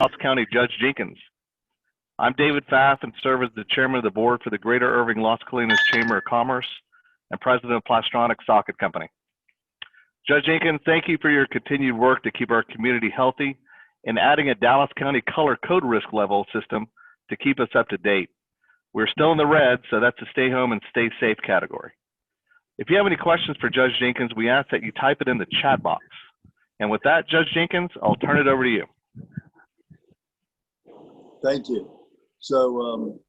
Irving-Las County Judge Jenkins. I'm David Fath and serve as the chairman of the board for the Greater Irving-Las Colinas Chamber of Commerce and president of Plastronic Socket Company. Judge Jenkins, thank you for your continued work to keep our community healthy and adding a Dallas County color code risk level system to keep us up to date. We're still in the red, so that's a stay home and stay safe category. If you have any questions for Judge Jenkins, we ask that you type it in the chat box. And with that, Judge Jenkins, I'll turn it over to you. Thank you. So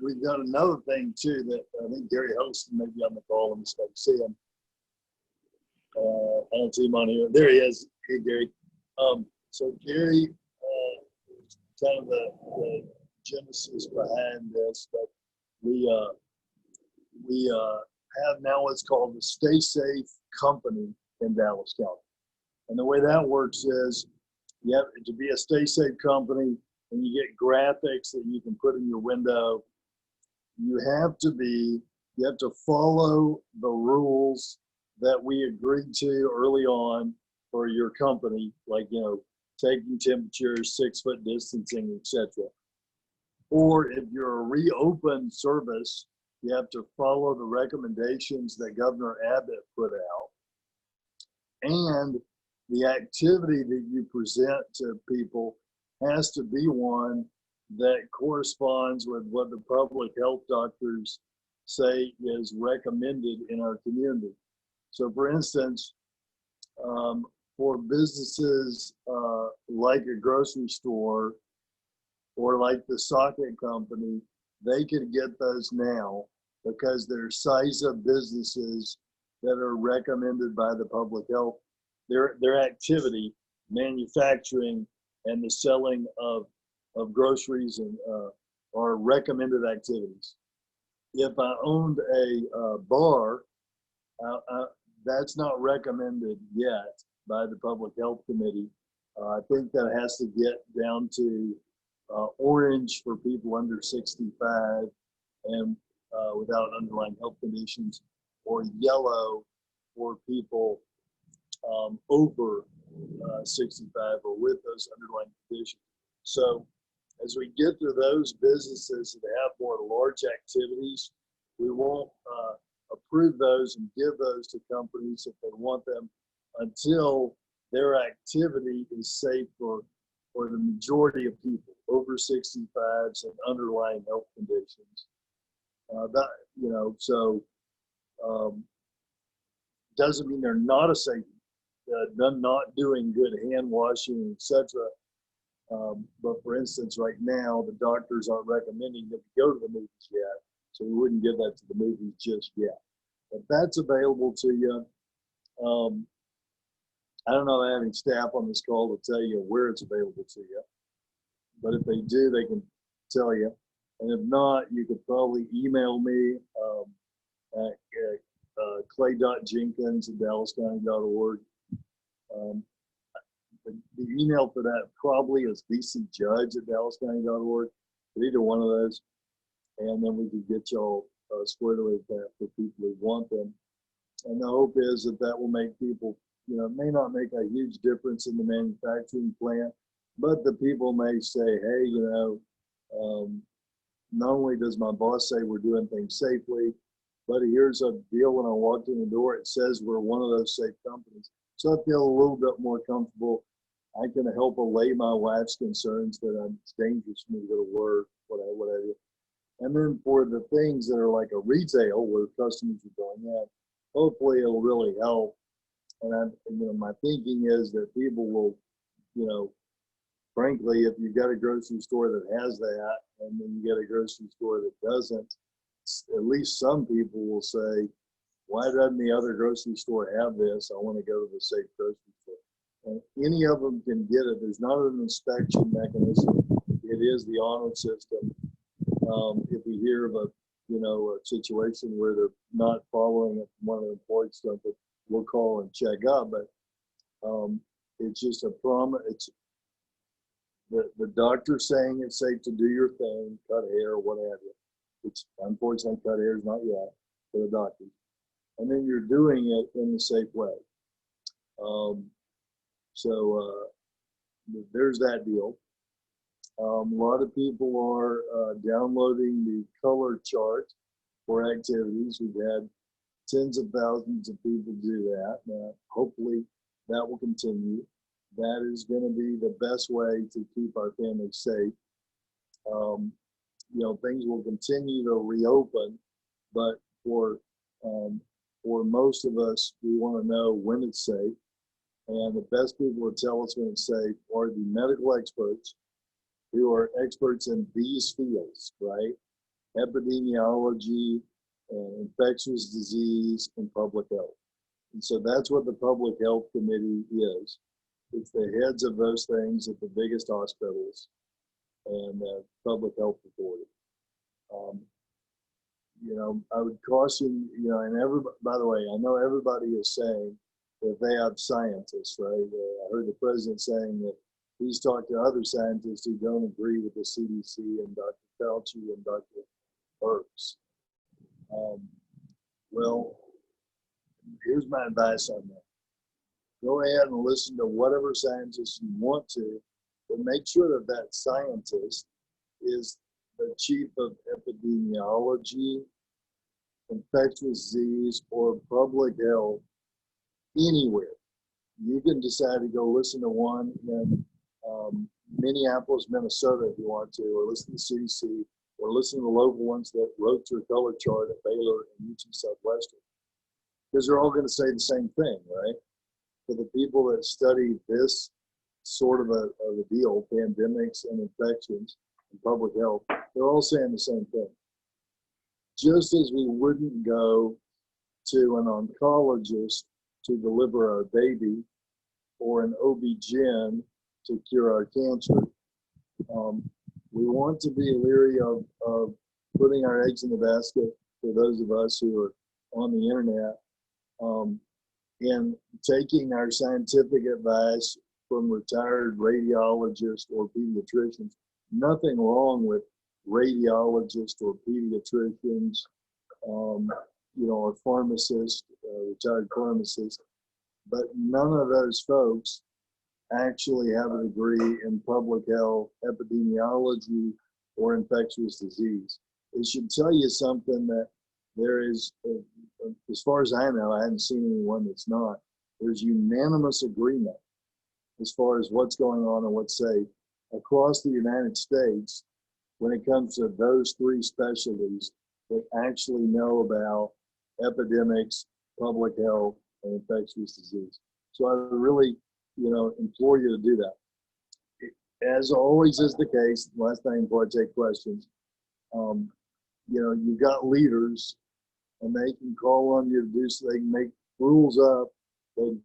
we've got another thing too that I think Gary Holston may be on the call. Let me start to see him. I don't see him on here. There he is. Hey, Gary. So Gary, kind of the genesis behind this, but we have now what's called the Stay Safe Company in Dallas County. And the way that works is you have to be a Stay Safe Company, and you get graphics that you can put in your window. You have to follow the rules that we agreed to early on for your company, like, taking temperatures, 6-foot distancing, etc. Or if you're a reopened service, you have to follow the recommendations that Governor Abbott put out. And the activity that you present to people has to be one that corresponds with what the public health doctors say is recommended in our community. So for instance, for businesses like a grocery store or like the socket company, they can get those now because they're size of businesses that are recommended by the public health. Their activity, manufacturing, and the selling of groceries and are recommended activities. If I owned a bar, that's not recommended yet by the Public Health Committee. I think that has to get down to orange for people under 65 and without underlying health conditions, or yellow for people over 65 or with those underlying conditions. So as we get to those businesses that have more large activities, we won't approve those and give those to companies if they want them until their activity is safe for the majority of people over 65s and underlying health conditions. Doesn't mean they're not a safe, them not doing good hand washing, etc. But for instance, right now, the doctors aren't recommending that we go to the movies yet, so we wouldn't give that to the movies just yet. But that's available to you. I don't know if I have any staff on this call to tell you where it's available to you, but if they do, they can tell you. And if not, you could probably email me at clay.jenkins@dallascounty.org. The email for that probably is bcjudge@dallascounty.org, but either one of those. And then we can get y'all squared away with that for people who want them. And the hope is that will make people, it may not make a huge difference in the manufacturing plant, but the people may say, hey, not only does my boss say we're doing things safely, but here's a deal when I walked in the door, it says we're one of those safe companies. So I feel a little bit more comfortable. I can help allay my wife's concerns that it's dangerous for me to go to work, whatever. And then for the things that are like a retail where customers are going in, hopefully it'll really help. And my thinking is that people will, frankly, if you've got a grocery store that has that, and then you get a grocery store that doesn't, at least some people will say, why doesn't the other grocery store have this? I want to go to the safe grocery store. And any of them can get it. There's not an inspection mechanism. It is the honor system. If we hear of a situation where they're not following it, one of the employees something, we'll call and check up. But it's just a promise. It's the doctor saying it's safe to do your thing, cut hair, what have you. It's unfortunately cut hair is not yet for the doctors. And then you're doing it in a safe way. So there's that deal. A lot of people are downloading the color chart for activities. We've had tens of thousands of people do that. Hopefully that will continue. That is going to be the best way to keep our families safe. Things will continue to reopen, but for most of us, we want to know when it's safe. And the best people to tell us when it's safe are the medical experts who are experts in these fields, right? Epidemiology, and infectious disease, and public health. And so that's what the Public Health Committee is. It's the heads of those things at the biggest hospitals and Public Health Authority. I would caution, and everybody, by the way, I know everybody is saying that they have scientists, right? I heard the president saying that he's talked to other scientists who don't agree with the CDC and Dr. Fauci and Dr. Birx. Well, here's my advice on that. Go ahead and listen to whatever scientist you want to, but make sure that that scientist is the chief of epidemiology, infectious disease, or public health anywhere. You can decide to go listen to one in Minneapolis, Minnesota if you want to, or listen to CDC, or listen to the local ones that wrote your color chart at Baylor and UT Southwestern. Because they're all going to say the same thing, right? For the people that study this sort of a deal, pandemics and infections and public health, they're all saying the same thing. Just as we wouldn't go to an oncologist to deliver our baby or an OB-GYN to cure our cancer, we want to be leery of putting our eggs in the basket for those of us who are on the internet, and taking our scientific advice from retired radiologists or pediatricians. Nothing wrong with radiologists or pediatricians, or pharmacists, retired pharmacists, but none of those folks actually have a degree in public health, epidemiology, or infectious disease. It should tell you something that there is, as far as I know, I haven't seen anyone that's not, there's unanimous agreement as far as what's going on and what's safe across the United States when it comes to those three specialties that actually know about epidemics, public health, and infectious disease. So I really, implore you to do that. As always is the case, last thing before I take questions, you've got leaders and they can call on you to do, so they can make rules up, they can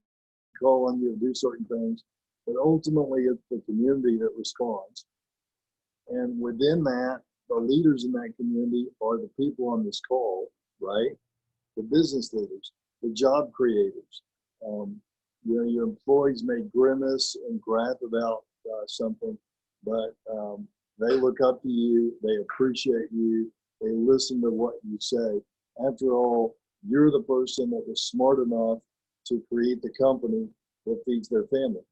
call on you to do certain things, but ultimately it's the community that responds. And within that, the leaders in that community are the people on this call, right? The business leaders, the job creators. Your employees may grimace and grab about something, but they look up to you, they appreciate you, they listen to what you say. After all, you're the person that was smart enough to create the company that feeds their family.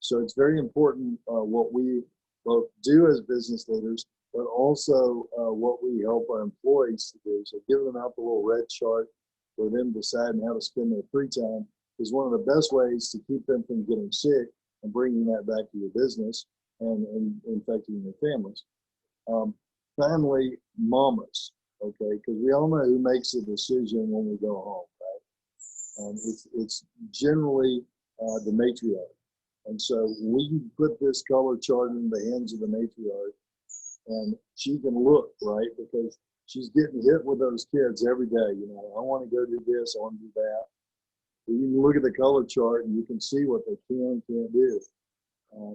So it's very important what we both do as business leaders, but also what we help our employees to do. So giving them out the little red chart for them deciding how to spend their free time is one of the best ways to keep them from getting sick and bringing that back to your business and infecting their families. Family mamas, okay, because we all know who makes the decision when we go home, right? It's generally the matriarch. And so we can put this color chart in the hands of the matriarch, and she can look, right? Because she's getting hit with those kids every day. I want to go do this, I want to do that. But you can look at the color chart and you can see what they can and can't do.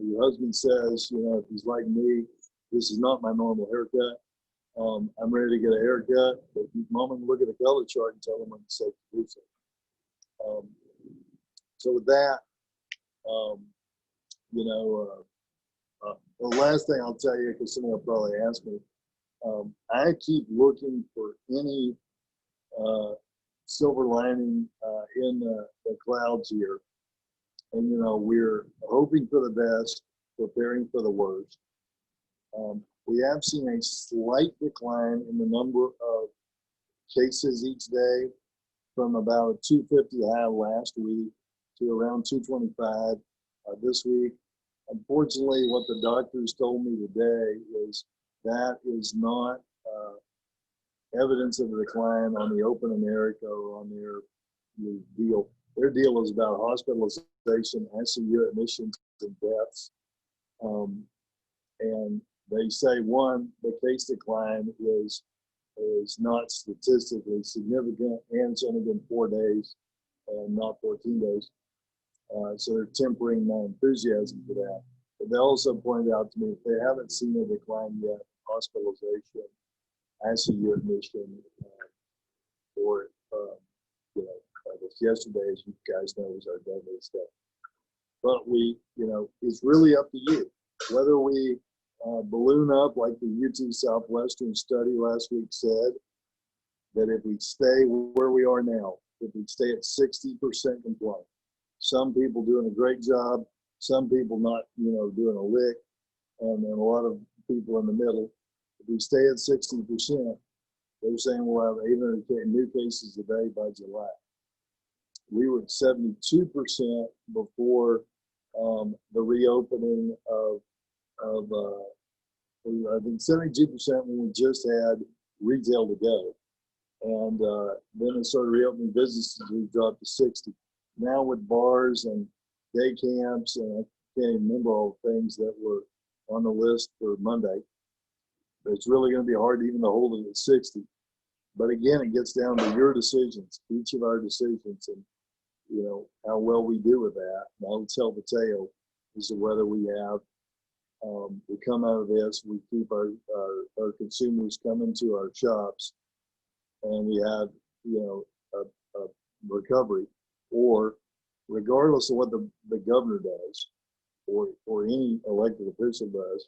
Your husband says, if he's like me, this is not my normal haircut. I'm ready to get a haircut, but mama can look at the color chart and tell them when it's safe to do so. So with that, the last thing I'll tell you, because somebody will probably ask me, I keep looking for any silver lining in the clouds here. And, we're hoping for the best, preparing for the worst. We have seen a slight decline in the number of cases each day from about a 250 high last week to around 225 this week. Unfortunately, what the doctors told me today is that is not evidence of a decline on the Open America or on their deal. Their deal is about hospitalization, ICU admissions, and deaths. And they say, one, the case decline is not statistically significant, and it's only been 4 days and not 14 days. So they're tempering my enthusiasm for that. But they also pointed out to me they haven't seen a decline yet, hospitalization, ICU admission, or, I guess yesterday, as you guys know, was our deadliest day. But it's really up to you. Whether we balloon up like the UT Southwestern study last week said, that if we stay where we are now, if we stay at 60% compliant, some people doing a great job, some people not, doing a lick, and then a lot of people in the middle. If we stay at 60%, they're saying we'll have 800 new cases a day by July. We were at 72% before the reopening of I think 72% when we just had retail to go. And then it started reopening businesses, we dropped to 60. Now with bars and day camps, and I can't even remember all the things that were on the list for Monday, but it's really going to be hard even to hold it at 60. But again, it gets down to your decisions, each of our decisions, and how well we do with that. That'll tell the tale as to whether we have, we come out of this, we keep our consumers coming to our shops, and we have, a recovery, or regardless of what the governor does, or any elected official does,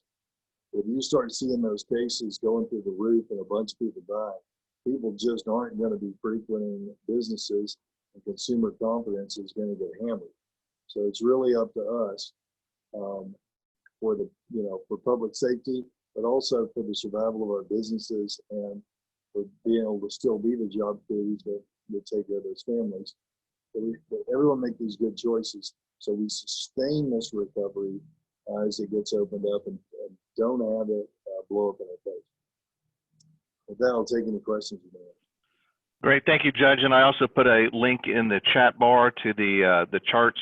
if you start seeing those cases going through the roof and a bunch of people dying, people just aren't going to be frequenting businesses, and consumer confidence is going to get hammered. So it's really up to us for for public safety, but also for the survival of our businesses and for being able to still be the job creators that take care of those families. But everyone make these good choices so we sustain this recovery as it gets opened up and don't have it blow up in our face. With that, I'll take any questions you may have. Great, thank you, Judge. And I also put a link in the chat bar to the charts.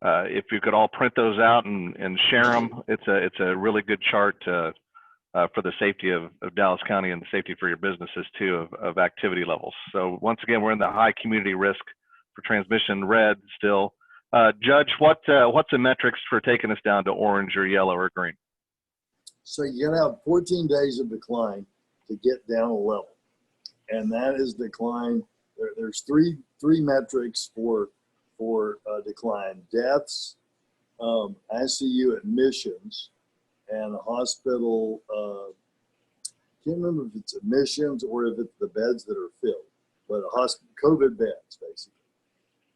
If you could all print those out and share them, it's a really good chart for the safety of Dallas County and the safety for your businesses too of activity levels. So once again, we're in the high community risk for transmission, red still. Judge, what's the metrics for taking us down to orange or yellow or green? So you gotta have 14 days of decline to get down a level. And that is decline. There's three metrics for decline: deaths, ICU admissions, and hospital. Can't remember if it's admissions or if it's the beds that are filled, but COVID beds basically.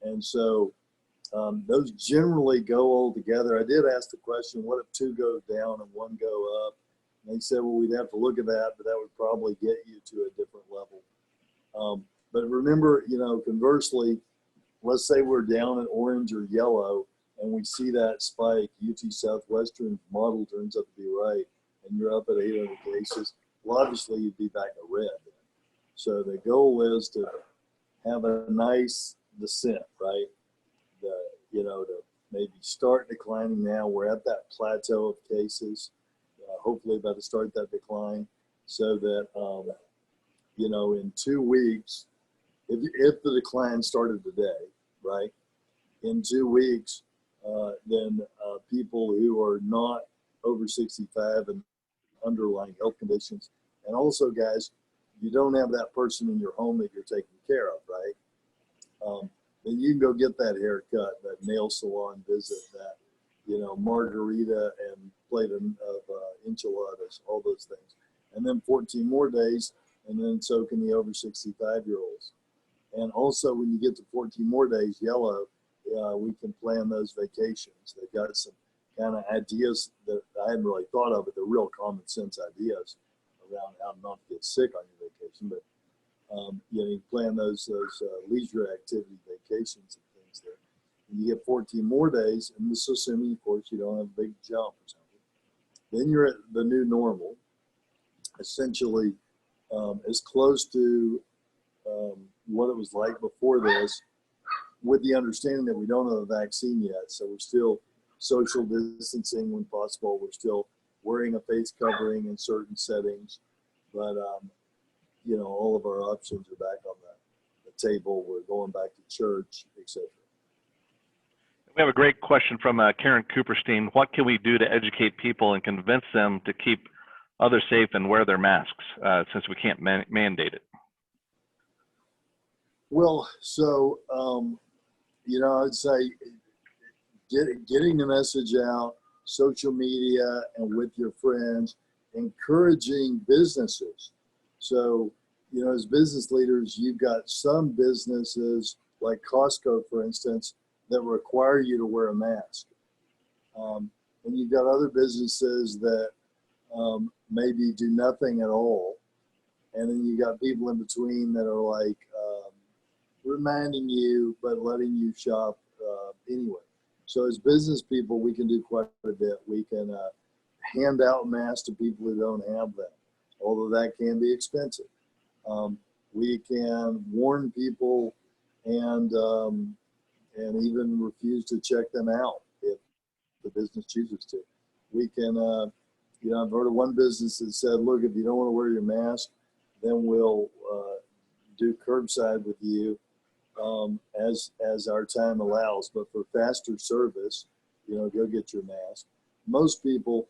And so those generally go all together. I did ask the question, what if 2 go down and 1 go up? And they said, well, we'd have to look at that, but that would probably get you to a different level. But remember, conversely, let's say we're down at orange or yellow and we see that spike, UT Southwestern model turns out to be right, and you're up at 800 cases, well, obviously you'd be back at red. So the goal is to have a nice descent, right? To maybe start declining now. We're at that plateau of cases, hopefully about to start that decline, so that, in 2 weeks, if the decline started today, right, in 2 weeks, then people who are not over 65 and underlying health conditions, and also, guys, you don't have that person in your home that you're taking care of, right? Then you can go get that haircut, that nail salon visit, that, margarita and plate of enchiladas, all those things. And then 14 more days, and then so can the over 65-year-olds. And also when you get to 14 more days, yellow, we can plan those vacations. They've got some kind of ideas that I hadn't really thought of it. They're real common sense ideas around how not to get sick on your vacation. But you plan those leisure activity vacations and things there. And you get 14 more days, and this is assuming, of course, you don't have a big jump or something. Then you're at the new normal, essentially as close to what it was like before this, with the understanding that we don't have a vaccine yet. So we're still social distancing when possible. We're still wearing a face covering in certain settings, but all of our options are back on the table. We're going back to church, etc. We have a great question from Karen Cooperstein. What can we do to educate people and convince them to keep others safe and wear their masks since we can't mandate it? Well, so, I'd say getting the message out, social media and with your friends, encouraging businesses. So, as business leaders, you've got some businesses like Costco, for instance, that require you to wear a mask. And you've got other businesses that maybe do nothing at all. And then you got people in between that are like reminding you, but letting you shop anyway. So as business people, we can do quite a bit. We can hand out masks to people who don't have them, although that can be expensive. We can warn people and even refuse to check them out if the business chooses to. We can, I've heard of one business that said, look, if you don't want to wear your mask, then we'll do curbside with you as our time allows. But for faster service, go get your mask. Most people,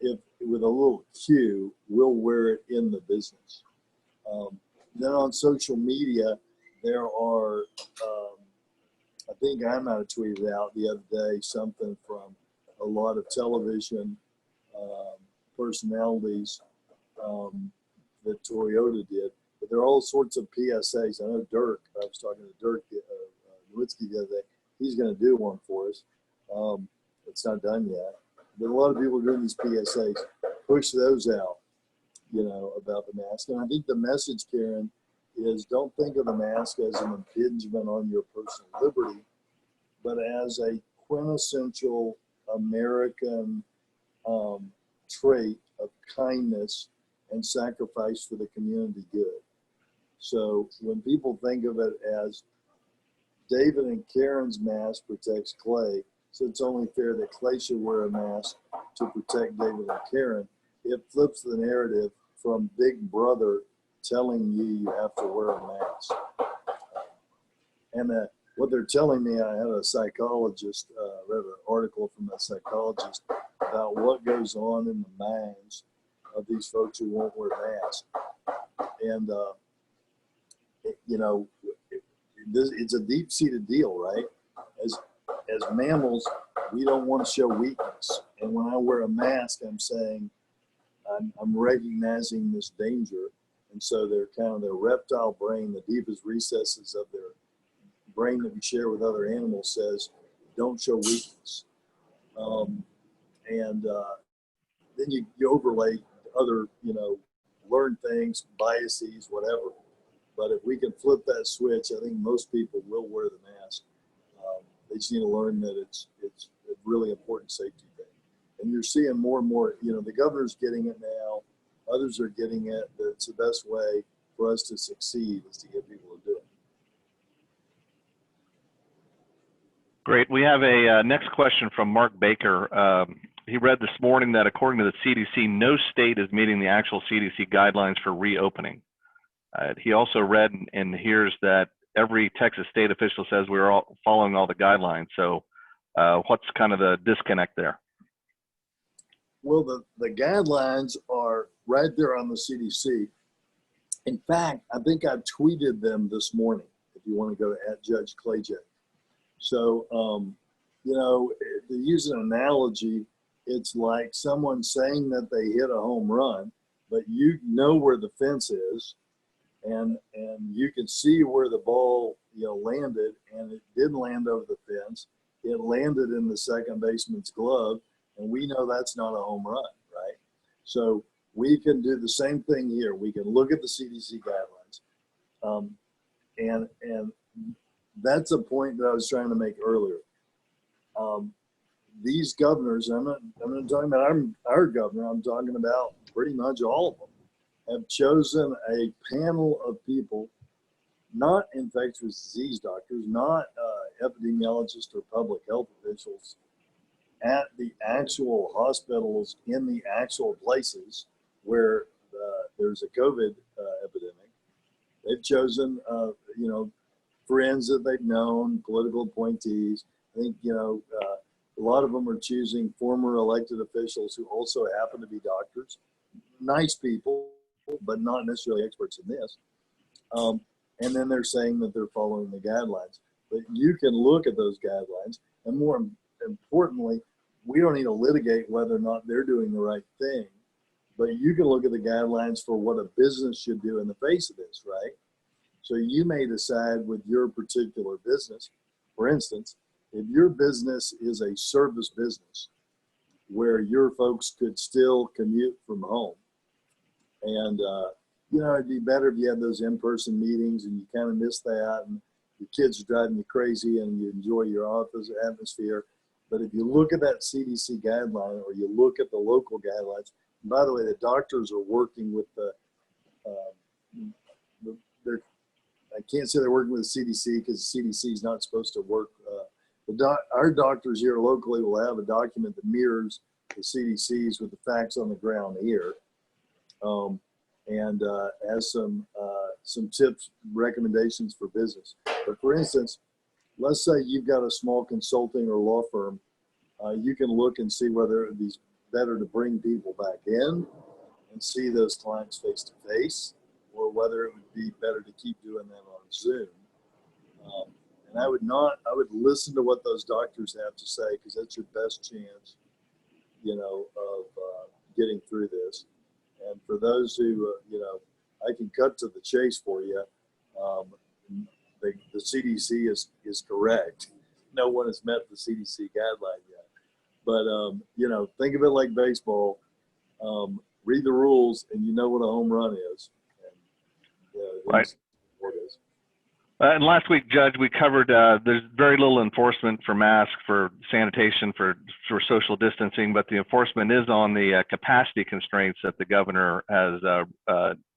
if with a little cue, will wear it in the business. Then on social media, there are, I think I might have tweeted out the other day something from a lot of television personalities that Toyota did. But there are all sorts of PSAs. I know Dirk, I was talking to Dirk Nowitzki the other day. He's going to do one for us. It's not done yet. But a lot of people are doing these PSAs. Push those out, about the mask. And I think the message, Karen, is don't think of the mask as an impingement on your personal liberty, but as a quintessential American trait of kindness and sacrifice for the community good. So when people think of it as David and Karen's mask protects Clay, so it's only fair that Clay should wear a mask to protect David and Karen, it flips the narrative from Big Brother telling you have to wear a mask. And what they're telling me, I had a psychologist, read an article from a psychologist about what goes on in the minds of these folks who won't wear masks. And, it's a deep-seated deal, right? As mammals, we don't want to show weakness. And when I wear a mask, I'm saying, I'm recognizing this danger. And so they're kind of their reptile brain, the deepest recesses of their brain that we share with other animals says, don't show weakness. Then you overlay other, learned things, biases, whatever. But if we can flip that switch, I think most people will wear the mask. They just need to learn that it's a really important safety thing. And you're seeing more and more, the governor's getting it now. Others are getting it. That it's the best way for us to succeed is to get people to do it. Great. We have a next question from Mark Baker. He read this morning that according to the CDC, no state is meeting the actual CDC guidelines for reopening. He also read and hears that every Texas state official says we're all following all the guidelines. So what's kind of the disconnect there? Well, the guidelines are right there on the CDC. In fact, I think I tweeted them this morning, if you want to go to @JudgeClayJ. So, to use an analogy, it's like someone saying that they hit a home run, but you know where the fence is, and you can see where the ball, landed, and it didn't land over the fence. It landed in the second baseman's glove, And we know that's not a home run, right? So we can do the same thing here. We can look at the CDC guidelines. And that's a point that I was trying to make earlier. These governors, I'm not talking about our governor, I'm talking about pretty much all of them, have chosen a panel of people, not infectious disease doctors, not epidemiologists or public health officials, at the actual hospitals in the actual places where there's a COVID epidemic. They've chosen, friends that they've known, political appointees. I think, a lot of them are choosing former elected officials who also happen to be doctors. Nice people, but not necessarily experts in this. And then they're saying that they're following the guidelines. But you can look at those guidelines, and more importantly, we don't need to litigate whether or not they're doing the right thing, but you can look at the guidelines for what a business should do in the face of this, right? So you may decide with your particular business, for instance, if your business is a service business where your folks could still commute from home, and it'd be better if you had those in-person meetings and you kind of miss that, and your kids are driving you crazy and you enjoy your office atmosphere. But if you look at that CDC guideline, or you look at the local guidelines, and by the way, the doctors are working with I can't say they're working with the CDC because the CDC is not supposed to work. Our doctors here locally will have a document that mirrors the CDC's with the facts on the ground here, and has some tips, recommendations for business. But for instance, let's say you've got a small consulting or law firm. You can look and see whether it would be better to bring people back in and see those clients face to face, or whether it would be better to keep doing that on Zoom. And I would listen to what those doctors have to say, because that's your best chance, of getting through this. And for those who, I can cut to the chase for you. The CDC is correct. No one has met the CDC guideline yet. But, think of it like baseball. Read the rules and you know what a home run is. And, right. What it is. And last week, Judge, we covered there's very little enforcement for masks, for sanitation, for social distancing, but the enforcement is on the capacity constraints that the governor has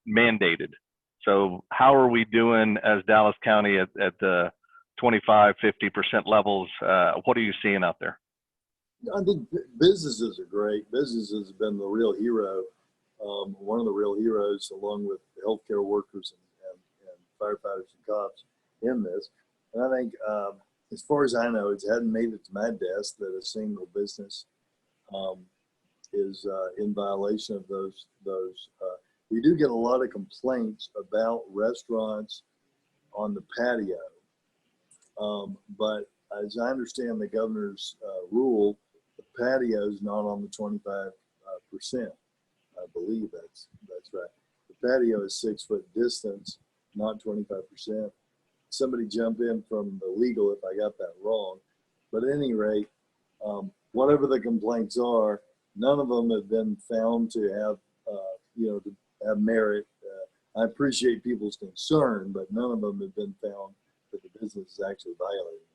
mandated. So how are we doing as Dallas County at the 25, 50% levels? What are you seeing out there? I think businesses are great. Businesses have been the real hero, one of the real heroes, along with healthcare workers and firefighters and cops in this. And I think, as far as I know, it hadn't made it to my desk that a single business is in violation of those. We do get a lot of complaints about restaurants on the patio, but as I understand the governor's rule, the patio is not on the 25%. I believe that's right. The patio is 6 foot distance, not 25%. Somebody jump in from the legal if I got that wrong. But at any rate, whatever the complaints are, none of them have been found to have, to have merit. I appreciate people's concern, but none of them have been found that the business is actually violating.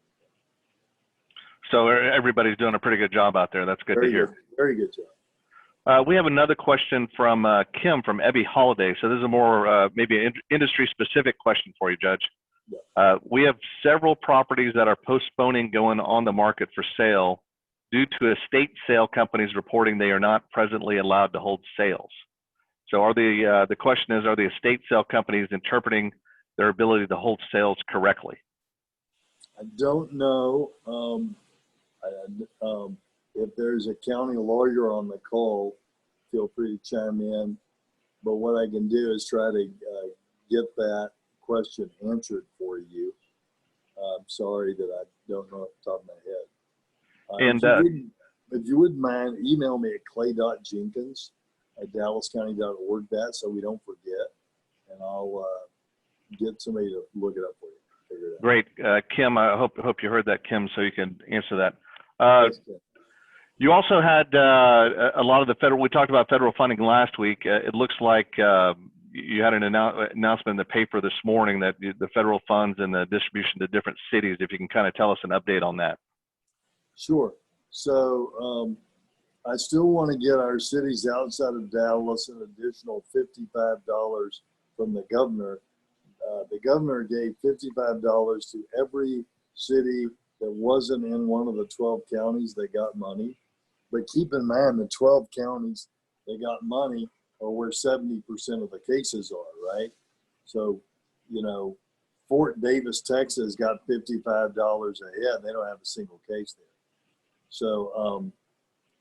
So everybody's doing a pretty good job out there. That's good to hear. Very good job. We have another question from Kim from Ebby Holiday. So this is a more maybe an industry-specific question for you, Judge. Yeah. We have several properties that are postponing going on the market for sale due to estate sale companies reporting they are not presently allowed to hold sales. So are the question is, are the estate sale companies interpreting their ability to hold sales correctly? I don't know. If there's a county lawyer on the call, feel free to chime in. But what I can do is try to get that question answered for you. I'm sorry that I don't know off the top of my head. And if you wouldn't mind, email me at clay.jenkins@dallascounty.org, so we don't forget, and I'll get somebody to look it up for you. Figure it out. Great. Kim, I hope you heard that, Kim, so you can answer that. Yes, Kim. You also had a lot of the federal, we talked about federal funding last week. It looks like you had an announcement in the paper this morning that the federal funds and the distribution to different cities, if you can kind of tell us an update on that. Sure. So I still want to get our cities outside of Dallas an additional $55 from the governor. The governor gave $55 to every city that wasn't in one of the 12 counties that got money. But keep in mind, the 12 counties that got money are where 70% of the cases are, right? So, you know, Fort Davis, Texas got $55 a head. They don't have a single case there. So,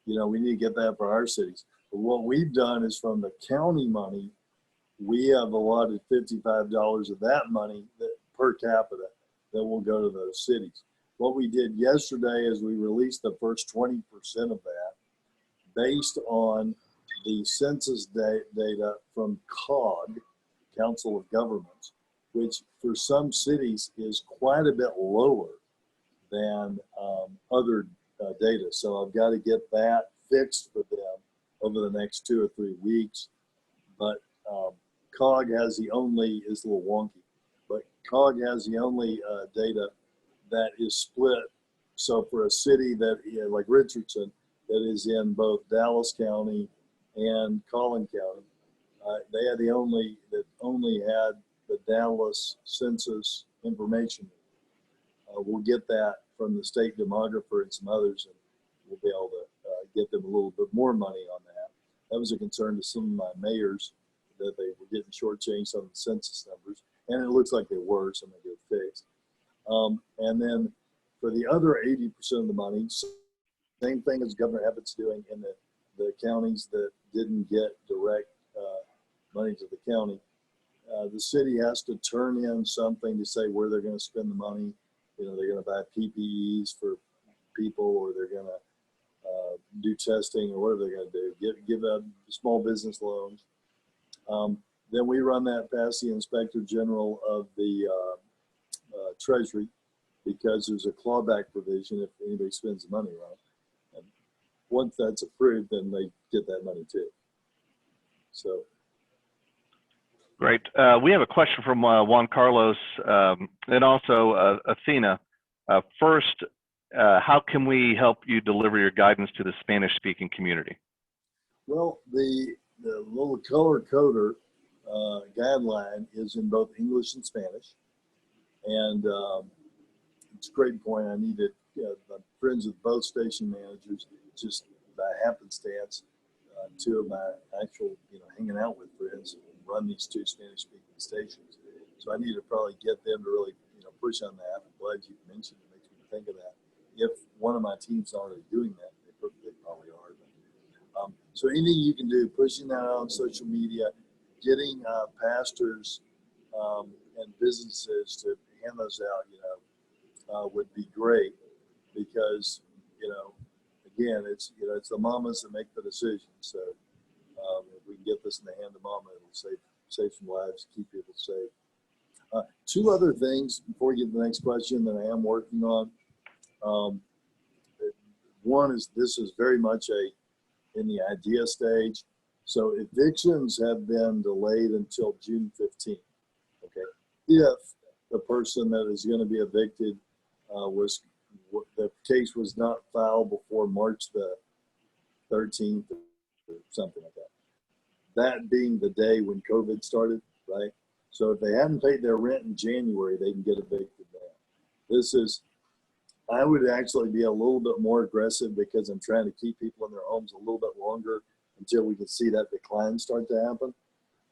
you know, we need to get that for our cities. But what we've done is from the county money, we have allotted $55 of that money per capita that will go to those cities. What we did yesterday is we released the first 20% of that based on the census data from COG, Council of Governments, which for some cities is quite a bit lower than other data. So I've got to get that fixed for them over the next 2 or 3 weeks. But COG has the only, it's a little wonky, but COG has the only data that is split. So for a city that, like Richardson, that is in both Dallas County and Collin County, they had only had the Dallas census information. We'll get that from the state demographer and some others, and we'll be able to get them a little bit more money on that. That was a concern to some of my mayors, that they were getting shortchanged on the census numbers, and it looks like they were, so they get fixed. And then for the other 80% of the money, same thing as Governor Abbott's doing in the counties that didn't get direct money to the county. The city has to turn in something to say where they're going to spend the money. You know, they're going to buy PPEs for people, or they're going to do testing, or whatever they're going to do. Give out small business loans. Then we run that past the Inspector General of the Treasury, because there's a clawback provision if anybody spends the money wrong. And once that's approved, then they get that money too. So. Great. We have a question from Juan Carlos and also Athena. First, how can we help you deliver your guidance to the Spanish-speaking community? Well, the little color coder guideline is in both English and Spanish. And it's a great point. I need to, I'm friends with both station managers, just by happenstance. 2 of my actual, hanging out with friends run these 2 Spanish-speaking stations. So I need to probably get them to really, push on that. I'm glad you mentioned it. Makes me think of that. If one of my team's already doing that, they probably are. But, so anything you can do, pushing that out on social media, getting pastors and businesses to hand those out, would be great, because, again, it's the mamas that make the decision. So if we can get this in the hand of mama, it'll save some lives, keep people safe. 2 other things before we get to the next question that I am working on. One is, this is very much in the idea stage. So evictions have been delayed until June 15th. Okay, if the person that is going to be evicted the case was not filed before March the 13th or something like that. That being the day when COVID started, right? So if they hadn't paid their rent in January, they can get evicted now. I would actually be a little bit more aggressive, because I'm trying to keep people in their homes a little bit longer until we can see that decline start to happen.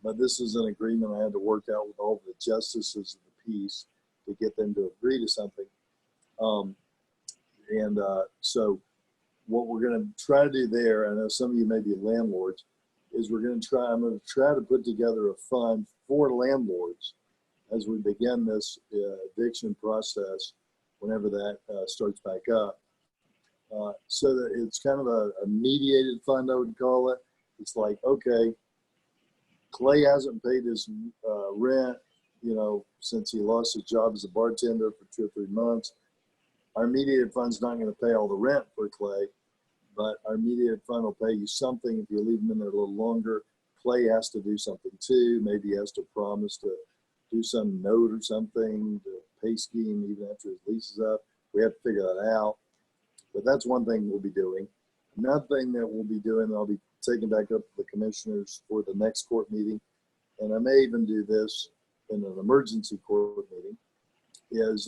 But this is an agreement I had to work out with all the justices of the peace to get them to agree to something. So what we're going to try to do there, I know some of you may be landlords, is I'm going to try to put together a fund for landlords as we begin this eviction process, whenever that starts back up. So that it's kind of a mediated fund, I would call it. It's like, okay, Clay hasn't paid his rent, since he lost his job as a bartender for 2 or 3 months. Our mediated fund's not going to pay all the rent for Clay, but our immediate fund will pay you something if you leave them in there a little longer. Clay has to do something too. Maybe he has to promise to do some note or something to pay scheme even after his lease is up. We have to figure that out. But that's one thing we'll be doing. Another thing that we'll be doing, I'll be taking back up to the commissioners for the next court meeting, and I may even do this in an emergency court meeting, is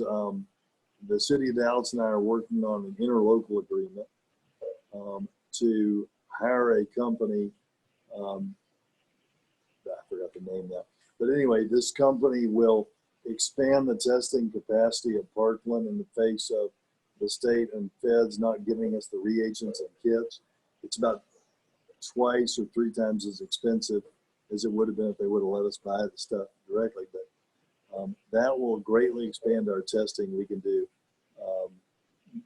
the city of Dallas and I are working on an interlocal agreement to hire a company. I forgot the name now. But anyway, this company will expand the testing capacity of Parkland in the face of the state and feds not giving us the reagents and kits. It's about twice or three times as expensive as it would have been if they would have let us buy the stuff directly. But that will greatly expand our testing. We can do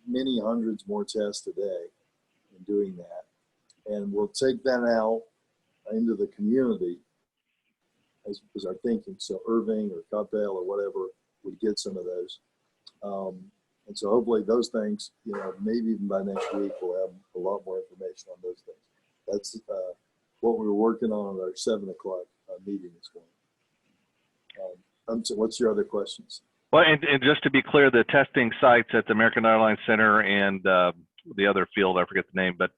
many hundreds more tests a day in doing that. And we'll take that out into the community as our thinking. So Irving or Coppell or whatever would get some of those. And so hopefully those things, maybe even by next week, we'll have a lot more information on those things. That's what we were working on at our 7 o'clock meeting this morning. So what's your other questions? Well, and just to be clear, the testing sites at the American Airlines Center and the other field, I forget the name, but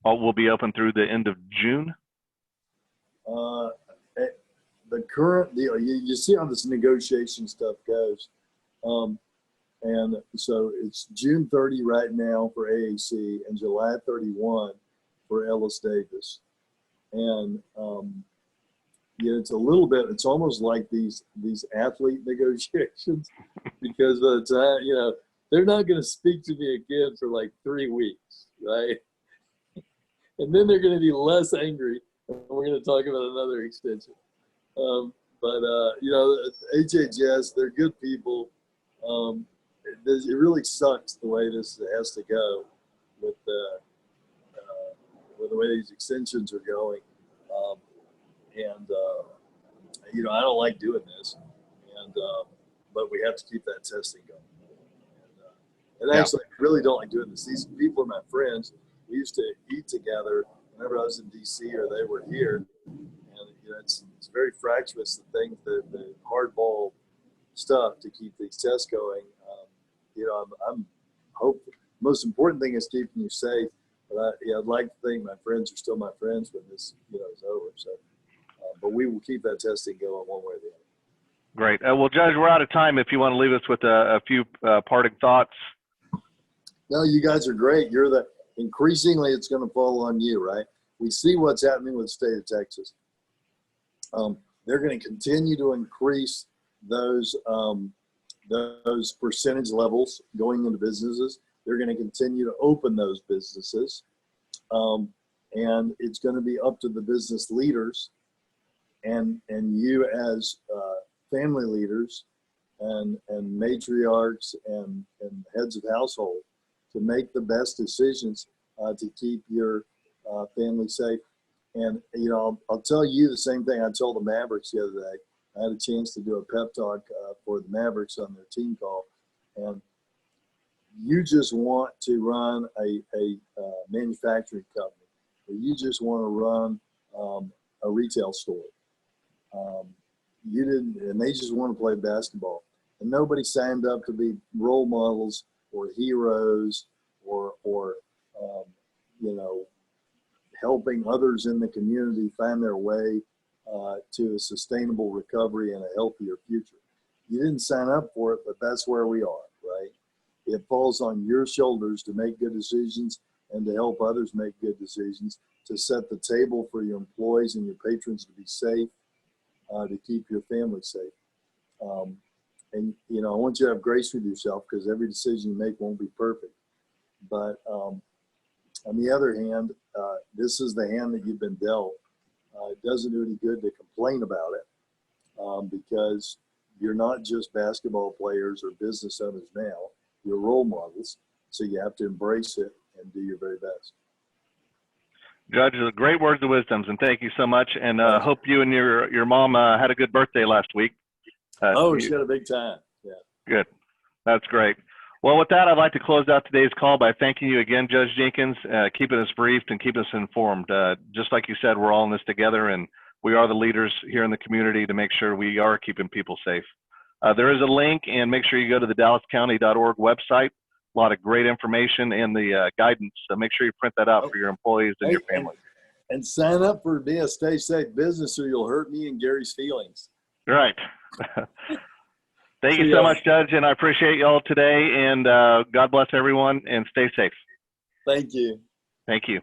all will be open through the end of June? The current deal, you see how this negotiation stuff goes. And so it's June 30 right now for AAC and July 31 for Ellis Davis. And it's a little bit, it's almost like these athlete negotiations, because by the time, they're not going to speak to me again for like 3 weeks, right? And then they're going to be less angry, and we're going to talk about another extension. But HHS, they're good people. It really sucks the way this has to go with the way these extensions are going. I don't like doing this, but we have to keep that testing going. And actually, I really don't like doing this. These people are my friends. We used to eat together whenever I was in D.C. or they were here. And it's very fractious, the hardball stuff to keep these tests going. I'm hopeful. Most important thing is keeping you safe. But I'd like to think my friends are still my friends when this is over. So, but we will keep that testing going one way or the other. Great. Well, Judge, we're out of time. If you want to leave us with a few parting thoughts. No, you guys are great. Increasingly, it's going to fall on you, right? We see what's happening with the state of Texas. They're going to continue to increase those percentage levels going into businesses. They're going to continue to open those businesses. And it's going to be up to the business leaders and you as family leaders and matriarchs and heads of household to make the best decisions to keep your family safe. And, I'll tell you the same thing I told the Mavericks the other day. I had a chance to do a pep talk for the Mavericks on their team call. And you just want to run a manufacturing company, or you just want to run a retail store. And they just want to play basketball. And nobody signed up to be role models or heroes or helping others in the community find their way to a sustainable recovery and a healthier future. You didn't sign up for it, but that's where we are, right? It falls on your shoulders to make good decisions and to help others make good decisions, to set the table for your employees and your patrons to be safe, to keep your family safe. And I want you to have grace with yourself, because every decision you make won't be perfect. But on the other hand, this is the hand that you've been dealt. It doesn't do any good to complain about it, because you're not just basketball players or business owners now. You're role models, so you have to embrace it and do your very best. Judge, great words of wisdom, and thank you so much. And hope you and your mom had a good birthday last week. She had a big time. Yeah. Good. That's great. Well, with that, I'd like to close out today's call by thanking you again, Judge Jenkins, keeping us briefed and keeping us informed. Just like you said, we're all in this together, and we are the leaders here in the community to make sure we are keeping people safe. There is a link, and make sure you go to the dallascounty.org website. A lot of great information and the guidance. So make sure you print that out for your employees and your family. And sign up for Be a Stay Safe Business, or you'll hurt me and Gary's feelings. Right. Thank you so much, Judge, and I appreciate you all today, and God bless everyone, and stay safe. Thank you. Thank you.